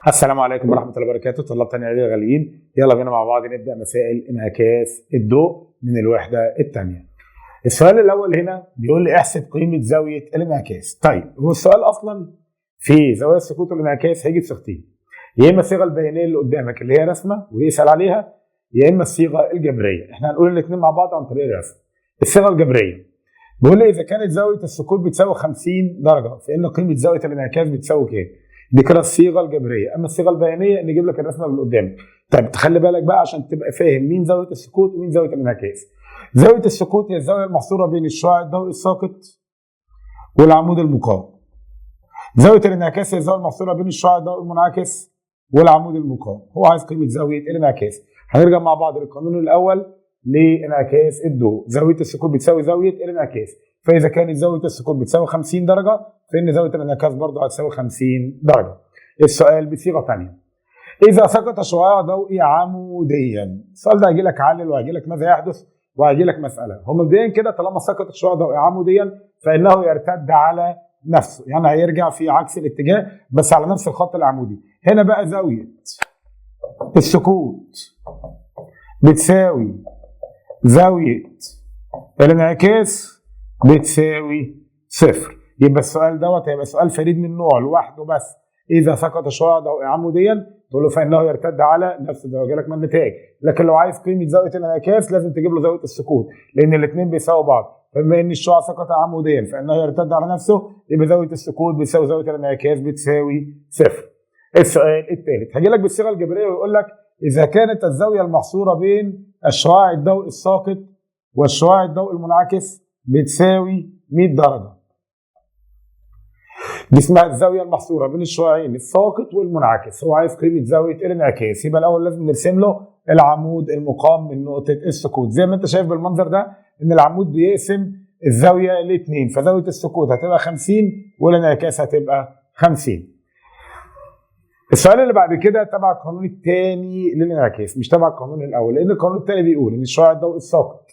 السلام عليكم ورحمة الله وبركاته. طلاب تانية إعدادي الغاليين، يلا بينا مع بعض نبدأ مسائل انعكاس الضوء من الوحدة الثانية. السؤال الأول هنا بيقول لي احسب قيمة زاوية الانعكاس. طيب هو السؤال أصلا في زوايا السقوط والانعكاس هيجي بصيغتين، يا إما الصيغة البيانية اللي قدامك اللي هي رسمة ويسأل عليها، يا إما الصيغة الجبرية. إحنا هنقول الاثنين مع بعض عن طريق الرسم. الصيغة الجبرية بيقول لي إذا كانت زاوية السقوط بتساوي 50 درجة فإن قيمة زاوية الانعكاس بتساوي كام؟ دي كده الصيغه الجبريه. اما الصيغه البيانيه نجيب لك الرسمه من قدام. طيب تخلي بالك بقى عشان تبقى فاهم مين زاويه السقوط ومين زاويه الانعكاس. زاويه السقوط هي الزاويه المحصوره بين الشعاع الضوئي الساقط والعمود المقام. زاويه الانعكاس هي الزاويه المحصوره بين الشعاع الضوئي المنعكس والعمود المقام. هو عايز قيمه زاويه الانعكاس. هنرجع مع بعض للقانون الاول لانعكاس الضوء. زاويه السقوط بتساوي زاويه الانعكاس، فاذا كانت زاويه السقوط بتساوي 50 درجه فإن زاوية الانعكاس برضه هتساوي 50 درجة. السؤال بصيغة ثانية، إذا سقط شعاع ضوئي عموديا. السؤال ده هيجي لك علل وهيجي لك ماذا يحدث وهيجي لك مسألة. هو مبدئيا كده طالما سقط شعاع ضوئي عموديا فإنه يرتد على نفسه، يعني هيرجع في عكس الاتجاه بس على نفس الخط العمودي. هنا بقى زاوية السقوط بتساوي زاوية الانعكاس بتساوي صفر. يبقى السؤال دوت هيبقى سؤال فريد من نوعه لوحده بس. اذا سقط شعاع ضوئي عموديا تقول له فانه يرتد على نفس درجه لك من النتائج. لكن لو عايز قيمه زاويه الانعكاس لازم تجيب له زاويه السقوط لان الاثنين بيساووا بعض. فبما ان الشعاع سقط عموديا فانه يرتد على نفسه يبقى زاويه السقوط بتساوي زاويه الانعكاس بتساوي صفر. السؤال الثالث هجي لك بالصيغه الجبريه ويقول لك اذا كانت الزاويه المحصوره بين الشعاع الضوئي الساقط والشعاع الضوئي المنعكس بتساوي 100 درجه. دي اسمها الزاويه المحصوره بين الشعاعين الساقط والمنعكس. هو عايز قيمه زاويه الانعكاس، يبقى الاول لازم نرسم له العمود المقام من نقطه السقوط. زي ما انت شايف بالمنظر ده ان العمود بيقسم الزاويه لاثنين، فزاويه السقوط هتبقى 50 والانعكاس هتبقى 50. السؤال اللي بعد كده تبع القانون الثاني للانعكاس مش تبع القانون الاول، لان القانون الثاني بيقول ان الشعاع الضوئي الساقط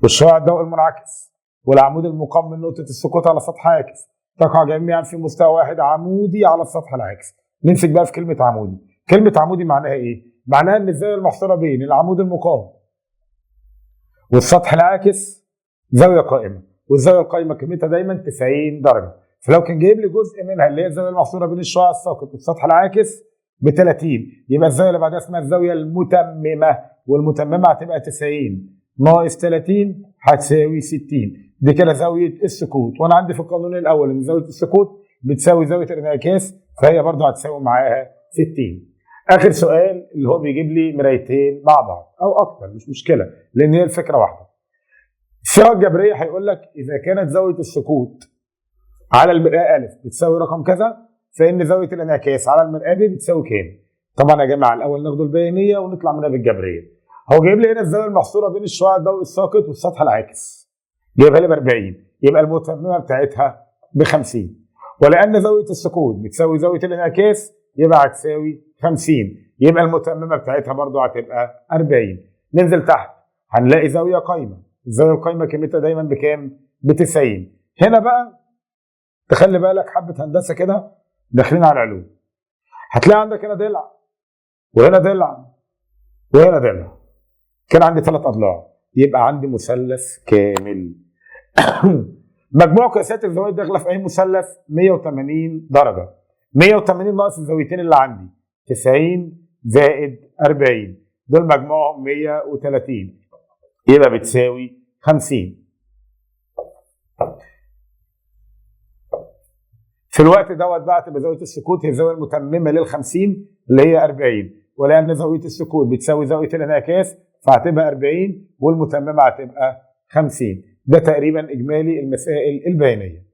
والشعاع الضوئي المنعكس والعمود المقام من نقطه السقوط على سطح عاكس تقع جميعا في مستوى واحد عمودي على السطح العاكس. نمسك بقى في كلمة عمودي. كلمة عمودي معناها ايه؟ معناها ان الزاوية المحصورة بين العمود المقام والسطح العاكس زاوية قائمة، والزاوية القائمة قيمتها دايما 90 درجة. فلو كان جايب لي جزء منها اللي هي الزاوية المحصورة بين الشعاع الساقط والسطح العاكس ب 30 يبقى الزاوية اللي بعدها اسمها الزاوية المتممة، والمتممة هتبقى 90 ناقص 30 هتساوي 60. دي كده زاويه السقوط، وانا عندي في القانون الاول ان زاويه السقوط بتساوي زاويه الانعكاس فهي برضه هتساوي معاها 60. اخر سؤال اللي هو بيجيب لي مرايتين مع بعض او اكتر مش مشكله لان هي الفكره واحده. الصيغه الجبريه هيقول لك اذا كانت زاويه السقوط على المرآة أ بتساوي رقم كذا فإن زاوية الانعكاس على المرآة ب بتساوي كام؟ طبعا يا جماعه الاول ناخد البيانيه ونطلع منها بالجبريه. هو جايب لي هنا الزاويه المحصوره بين الشعاع الضوئي الساقط والسطح العاكس جايبها لي ب 40 يبقى المتممه بتاعتها ب 50، ولان زاويه السقوط بتساوي زاويه الانعكاس يبقى هتساوي 50 يبقى المتممه بتاعتها برضه هتبقى 40. ننزل تحت هنلاقي زاويه قايمه، الزاويه القايمه قيمتها دايما بكام؟ ب 90. هنا بقى تخلي بالك حبه هندسه كده داخلين على العلوم. هتلاقي عندك هنا ضلع وهنا ضلع وهنا ضلع، كان عندي 3 اضلاع يبقى عندي مثلث كامل. مجموع قياسات الزوايا داخله في اي مثلث 180 درجه. 180 ناقص الزاويتين اللي عندي 90 زائد 40 دول مجموعهم 130 يبقى بتساوي 50. في الوقت دوت بقى تبقى زاويه السقوط هي الزاويه المتممه لل 50 اللي هي 40، ولان زاويه السقوط بتساوي زاويه الانعكاس فهتبقى 40 والمتممه هتبقى 50. ده تقريبا اجمالي المسائل البيانيه.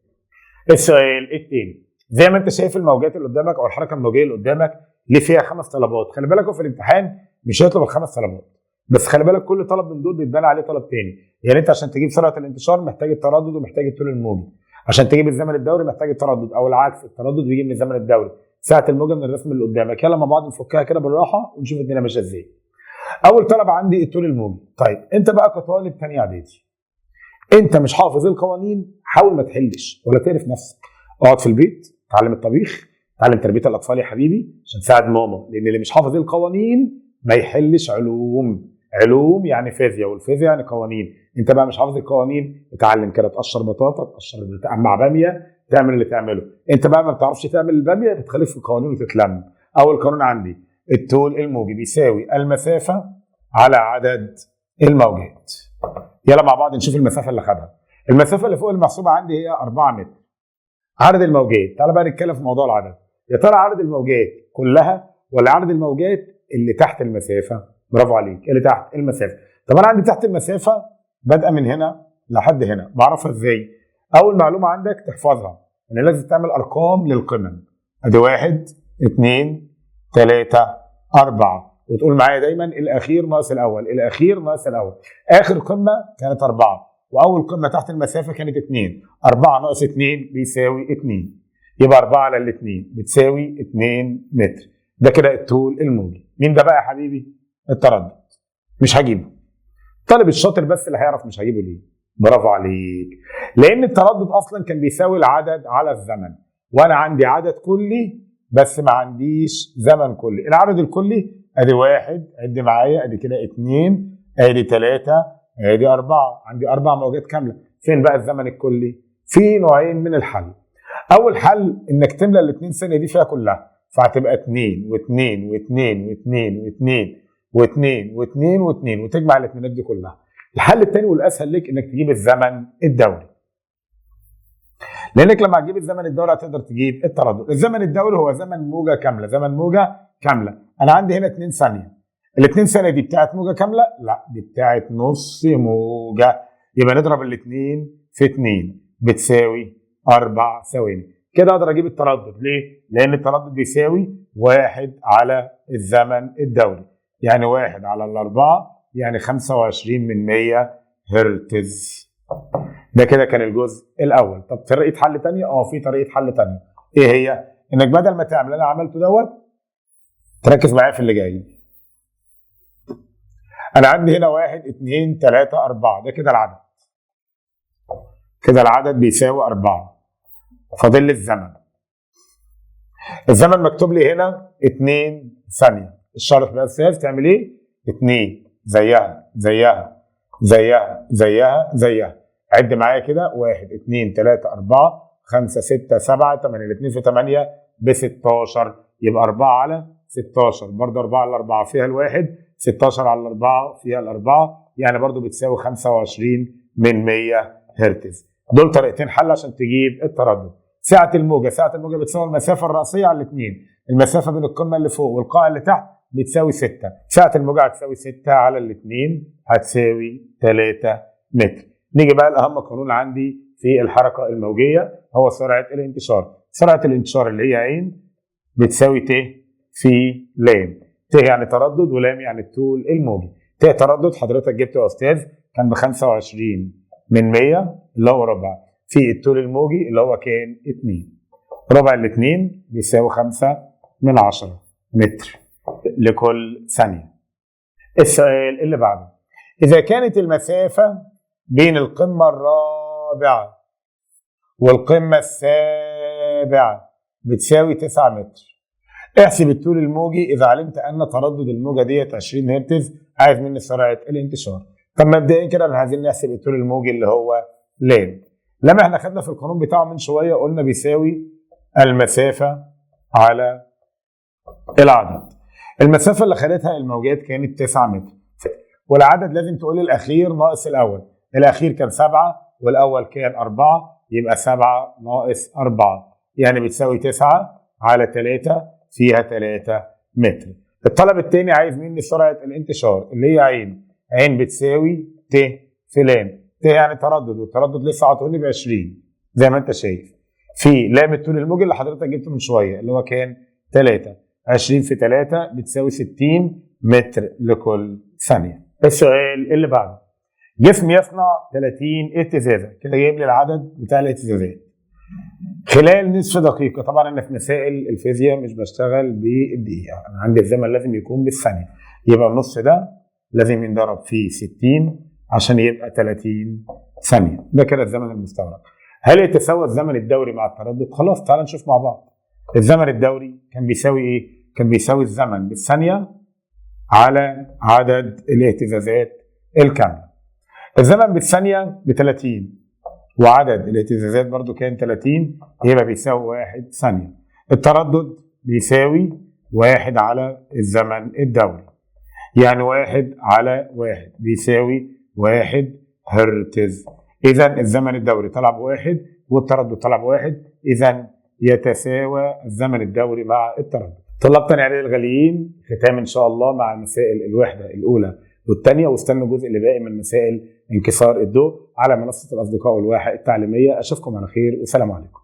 السؤال الثاني زي ما انت شايف الموجات اللي قدامك او الحركه الموجيه اللي قدامك اللي فيها 5 طلبات. خلي بالك في الامتحان مش هيطلب ال5 طلبات بس خلي بالك كل طلب من دول بيتبنى عليه طلب ثاني. يعني انت عشان تجيب سرعه الانتشار محتاج التردد ومحتاج الطول الموجي، عشان تجيب الزمن الدوري محتاج التردد او العكس التردد بيجي من الزمن الدوري، ساعه الموجه من الرسم اللي قدامك. يلا مع بعض نفكها كده بالراحه ونشوف الدنيا ماشيه ازاي. اول طلب عندي الطول الموجي. طيب انت بقى كطالب ثانيه اعدادي انت مش حافظ القوانين حاول ما تحلش ولا تعرف نفسك، اقعد في البيت اتعلم الطبيخ تعلم تربيه الاطفال يا حبيبي عشان تساعد ماما، لان اللي مش حافظ القوانين ما يحلش علوم. علوم يعني فيزياء، والفيزياء يعني قوانين. انت بقى مش حافظ القوانين، اتعلم كده تقشر بطاطا، تقشر مع باميه، تعمل اللي تعمله. انت بقى ما بتعرفش تعمل الباميه، بتخالف في القوانين وتتلم. اول قانون عندي الطول الموجي بيساوي المسافه على عدد الموجات. يلا مع بعض نشوف المسافه اللي خدها. المسافه اللي فوق المحسوبه عندي هي 4 متر. عدد الموجات، تعالى بقى نتكلم في موضوع العدد. يا ترى عدد الموجات كلها ولا عدد الموجات اللي تحت المسافه؟ برافو عليك، اللي تحت المسافه. طب انا عندي تحت المسافه بادئه من هنا لحد هنا، بعرفها ازاي؟ اول معلومه عندك تحفظها ان لازم تعمل ارقام للقمم. ادي 1 2 3 4، وتقول معايا دايما الاخير ناقص الاول، الاخير ناقص الاول. اخر قمه كانت 4، واول قمه تحت المسافه كانت 2. 4 ناقص 2 بيساوي 2، يبقى 4 على الاثنين بتساوي 2 متر. ده كده الطول الموجي. مين ده بقى يا حبيبي؟ التردد. مش هجيبه. الطالب الشاطر بس اللي هيعرف مش هجيبه ليه. برافو عليك، لان التردد اصلا كان بيساوي العدد على الزمن، وانا عندي عدد كلي بس ما عنديش زمن كلي. العدد الكلي ادي 1، عد معايا، ادي كده 2، ادي 3، ادي 4، عندي 4 موجات كامله. فين بقى الزمن الكلي؟ في نوعين من الحل. اول حل انك تملى ال2 ثانيه دي فيها كلها، فهتبقى 2 و2 و2 و2 و2 و2 و2 و2 وتجمع الاثنينات دي كلها. الحل الثاني والاسهل لك انك تجيب الزمن الدوري، لانك لما تجيب الزمن الدوري هتقدر تجيب التردد. الزمن الدوري هو زمن موجه كامله، زمن موجه كامله. انا عندي هنا 2 ثانيه، ال2 ثانيه دي بتاعت موجه كامله؟ لا، دي بتاعت نص موجه. يبقى نضرب الاثنين في 2 بتساوي 4 ثواني. كده اقدر اجيب التردد. ليه؟ لان التردد بيساوي 1 على الزمن الدوري، يعني 1 على الأربعة يعني 25 من 100 هرتز. ده كده كان الجزء الاول. طب طريقه حل ثانيه؟ في طريقه حل ثانيه. ايه هي؟ انك بدل ما تعمل اللي انا عملته دوت، تركز معايا في اللي جاي. انا عندي هنا 1 2 3 4، ده كده العدد. كده العدد بيساوي 4. فاضل لي الزمن. الزمن مكتوب لي هنا 2 ثانيه. الشرط بقى السيف تعمل ايه؟ 2 زيها زيها زيها زيها زيها. عد معايا كده، 1 2 3 4 5 6 7 8، الاثنين في 8 ب 16، يبقى 4 على 16. برضه 4 على 4 فيها الواحد، 16 على 4 فيها الأربعة، يعني برضه بتساوي 25 من 100 هرتز. دول طريقتين حل عشان تجيب التردد. سعة الموجة، سعة الموجة بتساوي المسافة الرأسية على الاثنين، المسافة بين القمة اللي فوق والقاع اللي تحت بتساوي 6. سعة الموجة هتساوي 6 على الاثنين هتساوي 3 متر. نيجي بقى لأهم قانون عندي في الحركة الموجية، هو سرعة الانتشار. سرعة الانتشار اللي هي عين بتساوي ت في لام. ت يعني تردد ولام يعني الطول الموجي. ت تردد حضرتك جبته يا أستاذ كان ب 25 من 100 اللي هو ربع، في الطول الموجي اللي هو كان 2. ربع الاثنين بيساوي 5 من 10 متر لكل ثانية. السؤال اللي بعده، إذا كانت المسافة بين القمة الرابعة والقمة السابعة بتساوي 9 متر، احسب الطول الموجي إذا علمت أن تردد الموجة ديت 20 هرتز. عايز مني سرعة الانتشار. طب مبدئيا كده احنا عايزين نحسب الطول الموجي اللي هو لام. لما احنا خدنا في القانون بتاعه من شوية قلنا بيساوي المسافة على العدد. المسافة اللي خدتها الموجات كانت 9 متر، والعدد لازم تقول الأخير ناقص الأول. الأخير كان 7 والأول كان 4، يبقى 7 ناقص 4 يعني بتساوي 9 على 3 فيها 3 متر. الطلب الثاني عايز مني سرعة الانتشار اللي هي عين. عين بتساوي ت في لام. ت يعني تردد، والتردد لسه عطوني ب 20 زي ما انت شايف، في لام الطول الموجي اللي حضرتك جبته من شوية اللي هو كان 3. 20 في 3 بتساوي 60 متر لكل ثانية. السؤال اللي بعده، جسم يصنع 30 اهتزازة. كده جايب لي العدد بتاع الاهتزازات خلال نصف دقيقة. طبعا أنا في مسائل الفيزياء مش بشتغل بالدقيقة، أنا عندي الزمن لازم يكون بالثانية، يبقى النص ده لازم ينضرب في 60 عشان يبقى 30 ثانية. ده كده الزمن المستغرق. هل يتساوى الزمن الدوري مع التردد؟ خلاص تعال نشوف مع بعض. الزمن الدوري كان بيساوي ايه؟ كان بيساوي الزمن بالثانيه على عدد الاهتزازات الكامله. الزمن بالثانيه ب 30 وعدد الاهتزازات برضو كان 30، يبقى بيساوي 1 ثانيه. التردد بيساوي 1 على الزمن الدوري، يعني 1 على 1 بيساوي 1 هرتز. إذا الزمن الدوري طلع ب1 والتردد طلع ب1، إذا يتساوى الزمن الدوري مع التردد. طلاب تاني إعدادي الغاليين، ختام إن شاء الله مع مسائل الوحدة الأولى والثانية، واستنوا الجزء اللي باقي من مسائل انكسار الضوء على منصة الأصدقاء والواحة التعليمية. أشوفكم على خير والسلام عليكم.